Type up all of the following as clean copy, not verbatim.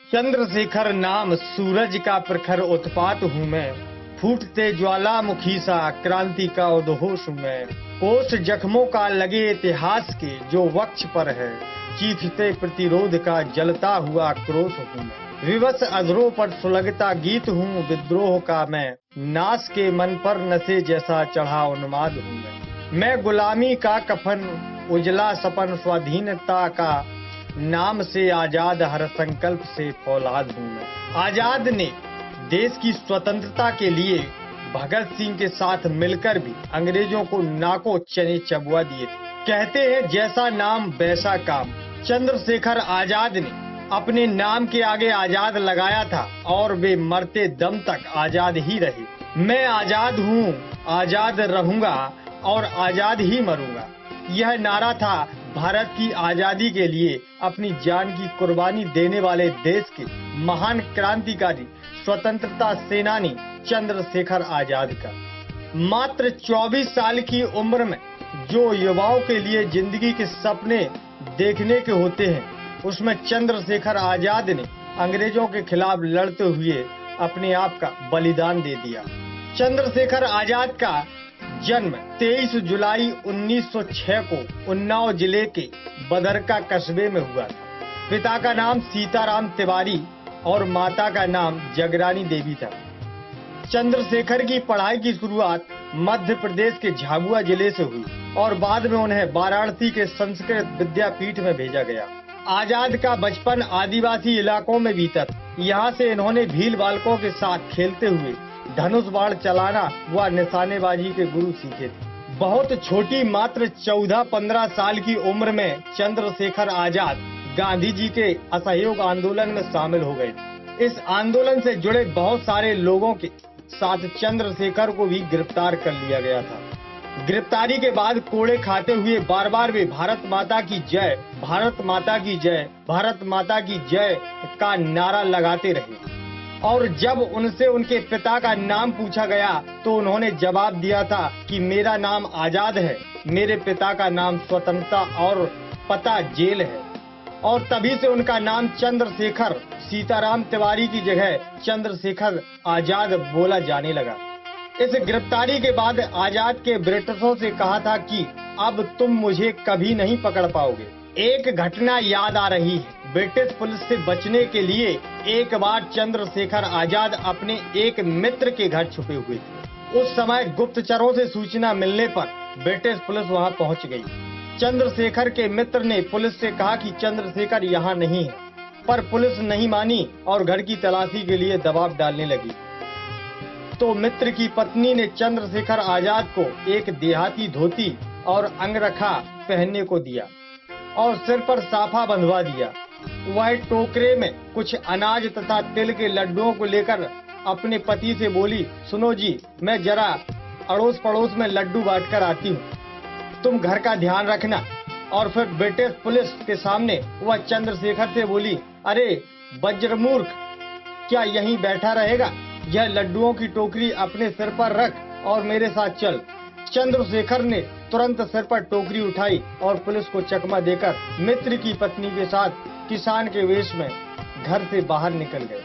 चंद्रशेखर नाम सूरज का प्रखर उत्पात हूँ मैं, फूटते ज्वालामुखी सा क्रांति का उद्घोष हूँ मैं। कोस जख्मों का लगे इतिहास के जो वक्ष पर है, चीखते प्रतिरोध का जलता हुआ क्रोश हूँ मैं। विवश अधरों पर सुलगता गीत हूँ विद्रोह का मैं, नाश के मन पर नशे जैसा चढ़ा उन्माद हूँ मैं गुलामी का कफन उजला सपन स्वाधीनता का, नाम से आजाद हर संकल्प से फौलाद हूँ मैं। आजाद ने देश की स्वतंत्रता के लिए भगत सिंह के साथ मिलकर भी अंग्रेजों को नाको चने चबुआ दिए थे। कहते हैं जैसा नाम वैसा काम। चंद्रशेखर आजाद ने अपने नाम के आगे आजाद लगाया था और वे मरते दम तक आजाद ही रहे। मैं आजाद हूँ, आजाद रहूंगा और आजाद ही मरूंगा, यह नारा था भारत की आजादी के लिए अपनी जान की कुर्बानी देने वाले देश के महान क्रांतिकारी स्वतंत्रता सेनानी चंद्रशेखर आजाद का। मात्र 24 साल की उम्र में जो युवाओं के लिए जिंदगी के सपने देखने के होते हैं, उसमें चंद्रशेखर आजाद ने अंग्रेजों के खिलाफ लड़ते हुए अपने आप का बलिदान दे दिया। चंद्रशेखर आजाद का जन्म 23 जुलाई 1906 को उन्नाव जिले के बदरका कस्बे में हुआ था। पिता का नाम सीताराम तिवारी और माता का नाम जगरानी देवी था। चंद्रशेखर की पढ़ाई की शुरुआत मध्य प्रदेश के झाबुआ जिले से हुई और बाद में उन्हें वाराणसी के संस्कृत विद्यापीठ में भेजा गया। आजाद का बचपन आदिवासी इलाकों में बीता। यहाँ से इन्होंने भील बालकों के साथ खेलते हुए धनुष बाण चलाना व निशानेबाजी के गुरु सीखे थे। बहुत छोटी मात्र 14-15 साल की उम्र में चंद्रशेखर आजाद गांधी जी के असहयोग आंदोलन में शामिल हो गए। इस आंदोलन से जुड़े बहुत सारे लोगों के साथ चंद्रशेखर को भी गिरफ्तार कर लिया गया था। गिरफ्तारी के बाद कोड़े खाते हुए बार बार वे भारत माता की जय, भारत माता की जय, भारत माता की जय का नारा लगाते रहे। और जब उनसे उनके पिता का नाम पूछा गया तो उन्होंने जवाब दिया था कि मेरा नाम आजाद है, मेरे पिता का नाम स्वतंत्रता और पता जेल है। और तभी से उनका नाम चंद्रशेखर सीताराम तिवारी की जगह चंद्रशेखर आजाद बोला जाने लगा। इस गिरफ्तारी के बाद आजाद के ब्रिटिशों से कहा था कि अब तुम मुझे कभी नहीं पकड़ पाओगे। एक घटना याद आ रही है। ब्रिटिश पुलिस से बचने के लिए एक बार चंद्रशेखर आजाद अपने एक मित्र के घर छुपे हुए थे। उस समय गुप्तचरों से सूचना मिलने पर ब्रिटिश पुलिस वहां पहुंच गई। चंद्रशेखर के मित्र ने पुलिस से कहा कि चंद्रशेखर यहाँ नहीं है, पर पुलिस नहीं मानी और घर की तलाशी के लिए दबाव डालने लगी। तो मित्र की पत्नी ने चंद्रशेखर आजाद को एक देहाती धोती और अंगरखा पहनने को दिया और सिर पर साफा बंधवा दिया। वह टोकरे में कुछ अनाज तथा तिल के लड्डुओं को लेकर अपने पति से बोली, सुनो जी, मैं जरा अड़ोस पड़ोस में लड्डू बांट कर आती हूँ, तुम घर का ध्यान रखना। और फिर ब्रिटिश पुलिस के सामने वह चंद्रशेखर से बोली, अरे वज्रमूर्ख, क्या यहीं बैठा रहेगा? यह लड्डुओं की टोकरी अपने सिर पर रख और मेरे साथ चल। चंद्रशेखर ने तुरंत सिर पर टोकरी उठाई और पुलिस को चकमा देकर मित्र की पत्नी के साथ किसान के वेश में घर से बाहर निकल गए।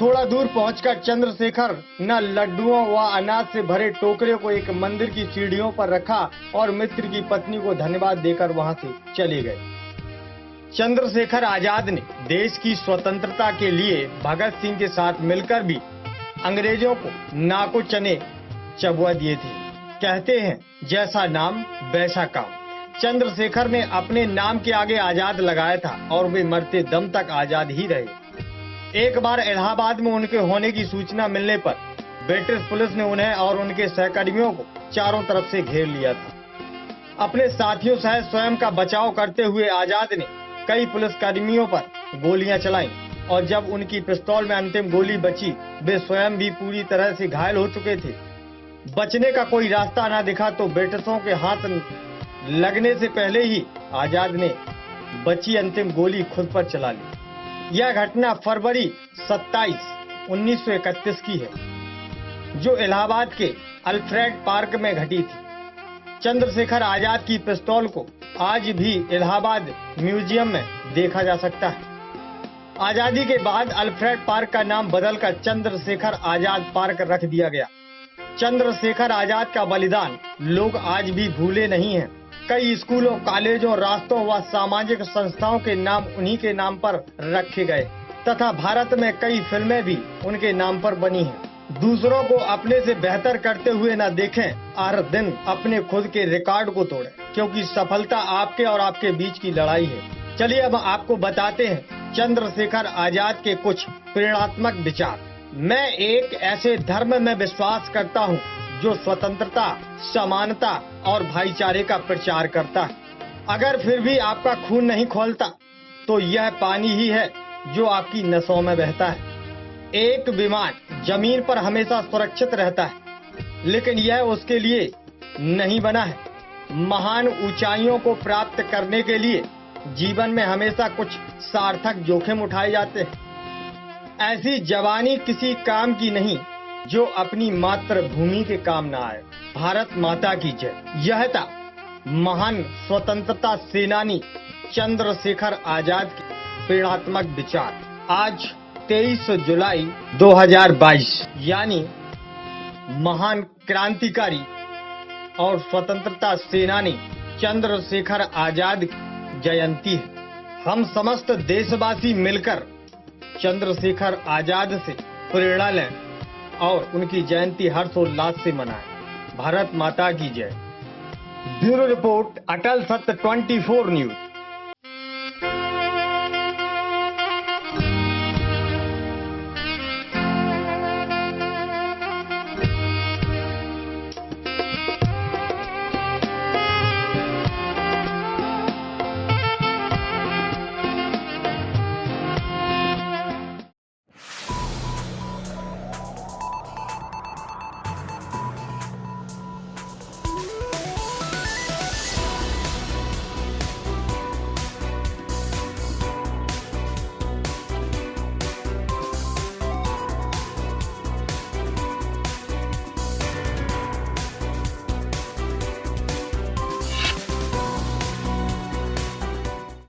थोड़ा दूर पहुंचकर चंद्रशेखर न लड्डुओं व अनाज से भरे टोकरे को एक मंदिर की सीढ़ियों पर रखा और मित्र की पत्नी को धन्यवाद देकर वहां से चले गए। चंद्रशेखर आजाद ने देश की स्वतंत्रता के लिए भगत सिंह के साथ मिलकर भी अंग्रेजों को नाको चने चबुआ दिए थे। कहते हैं जैसा नाम वैसा काम। चंद्रशेखर ने अपने नाम के आगे आजाद लगाया था और वे मरते दम तक आजाद ही रहे। एक बार इलाहाबाद में उनके होने की सूचना मिलने पर ब्रिटिश पुलिस ने उन्हें और उनके सहकर्मियों को चारों तरफ से घेर लिया था। अपने साथियों सहित स्वयं का बचाव करते हुए आजाद ने कई पुलिसकर्मियों पर गोलियां चलाईं और जब उनकी पिस्तौल में अंतिम गोली बची, वे स्वयं भी पूरी तरह से घायल हो चुके थे। बचने का कोई रास्ता न दिखा तो ब्रिटिशों के हाथ लगने से पहले ही आजाद ने बची अंतिम गोली खुद पर चला ली। यह घटना फरवरी 27, 1931 की है, जो इलाहाबाद के अल्फ्रेड पार्क में घटी थी। चंद्रशेखर आजाद की पिस्तौल को आज भी इलाहाबाद म्यूजियम में देखा जा सकता है। आजादी के बाद अल्फ्रेड पार्क का नाम बदलकर चंद्रशेखर आजाद पार्क रख दिया गया। चंद्रशेखर आजाद का बलिदान लोग आज भी भूले नहीं हैं। कई स्कूलों, कॉलेजों, रास्तों व सामाजिक संस्थाओं के नाम उन्हीं के नाम पर रखे गए तथा भारत में कई फिल्में भी उनके नाम पर बनी हैं। दूसरों को अपने से बेहतर करते हुए न देखें, हर दिन अपने खुद के रिकॉर्ड को तोड़ें, क्योंकि सफलता आपके और आपके बीच की लड़ाई है। चलिए अब आपको बताते हैं चंद्रशेखर आजाद के कुछ प्रेरणात्मक विचार। मैं एक ऐसे धर्म में विश्वास करता हूँ जो स्वतंत्रता, समानता और भाईचारे का प्रचार करता है। अगर फिर भी आपका खून नहीं खौलता तो यह पानी ही है जो आपकी नसों में बहता है। एक विमान जमीन पर हमेशा सुरक्षित रहता है, लेकिन यह उसके लिए नहीं बना है। महान ऊंचाइयों को प्राप्त करने के लिए जीवन में हमेशा कुछ सार्थक जोखिम उठाए जाते हैं। ऐसी जवानी किसी काम की नहीं जो अपनी मातृभूमि के काम ना आए। भारत माता की जय। यह था महान स्वतंत्रता सेनानी चंद्रशेखर आजाद के प्रेरणात्मक विचार। आज 23 जुलाई 2022 यानी महान क्रांतिकारी और स्वतंत्रता सेनानी चंद्रशेखर आजाद की जयंती है। हम समस्त देशवासी मिलकर चंद्रशेखर आजाद से प्रेरणा लें और उनकी जयंती हर्षोल्लास से मनाएं। भारत माता की जय। ब्यूरो रिपोर्ट, अटल सत्य 24 न्यूज।